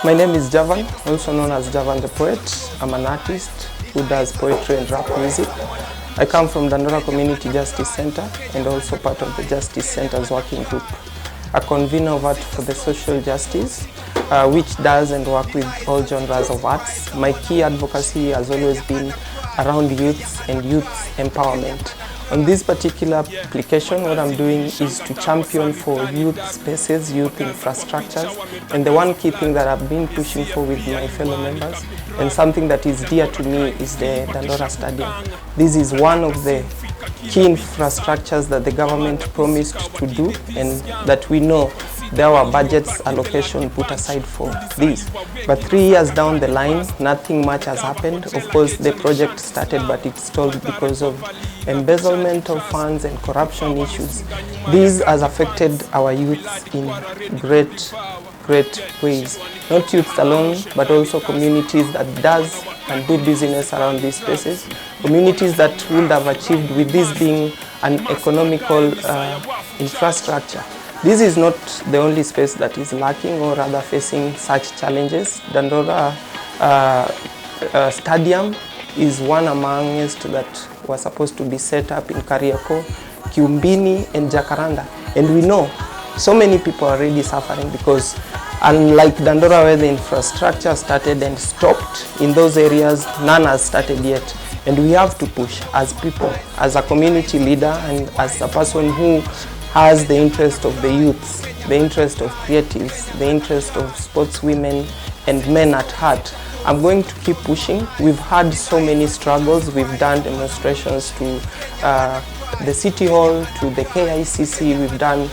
My name is Javan, also known as Javan the Poet. I'm an artist who does poetry and rap music. I come from Dandora Community Justice Center and also part of the Justice Center's working group, a convener of art for the social justice, which does and work with all genres of arts. My key advocacy has always been around youth and youth empowerment. On this particular application, what I'm doing is to champion for youth spaces, youth infrastructures, and the one key thing that I've been pushing for with my fellow members, and something that is dear to me, is the Dandora Stadium. This is one of the key infrastructures that the government promised to do, and that we know there were budgets allocation put aside for this. But 3 years down the line, nothing much has happened. Of course, the project started, but it stalled because of embezzlement of funds and corruption issues. This has affected our youth in great ways. Not youth alone, but also communities that does and do business around these spaces. Communities that would have achieved with this being an economical infrastructure. This is not the only space that is lacking or rather facing such challenges. Dandora Stadium is one amongst that was supposed to be set up in Kariako, Kiumbini and Jacaranda. And we know so many people are already suffering because unlike Dandora where the infrastructure started and stopped, in those areas none has started yet. And we have to push as people, as a community leader and as a person who has the interest of the youths, the interest of creatives, the interest of sportswomen and men at heart. I'm going to keep pushing. We've had so many struggles. We've done demonstrations to the City Hall, to the KICC. We've done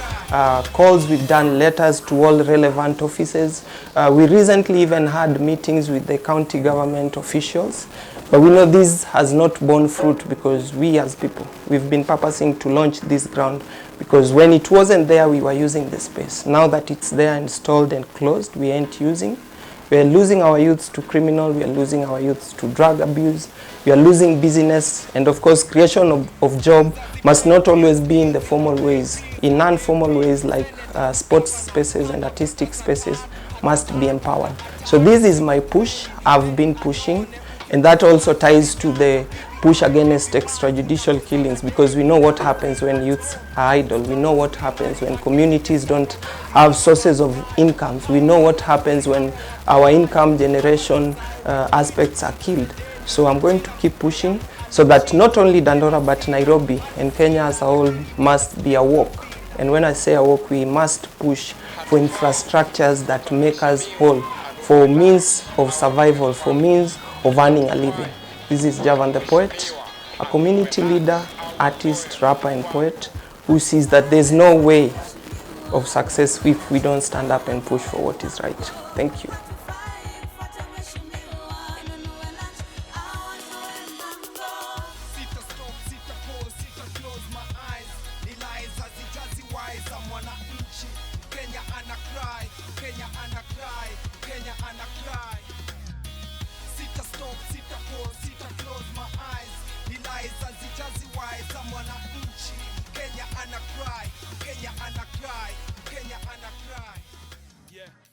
calls, we've done letters to all relevant offices. We recently even had meetings with the county government officials. But we know this has not borne fruit because we as people, we've been purposing to launch this ground because when it wasn't there, we were using the space. Now that it's there, installed and closed, we ain't using. We are losing our youths to criminal, we are losing our youths to drug abuse, we are losing business, and of course creation of job must not always be in the formal ways. In non-formal ways like sports spaces and artistic spaces must be empowered. So this is my push. I've been pushing, and that also ties to the push against extrajudicial killings because we know what happens when youths are idle. We know what happens when communities don't have sources of incomes. We know what happens when our income generation aspects are killed. So I'm going to keep pushing so that not only Dandora but Nairobi and Kenya as a whole must be awoke. And when I say awoke, we must push for infrastructures that make us whole, for means of survival, for means of earning a living. This is Javan the Poet, a community leader, artist, rapper and poet who sees that there's no way of success if we don't stand up and push for what is right. Thank you. Kenya ana cry, Kenya ana cry. Yeah.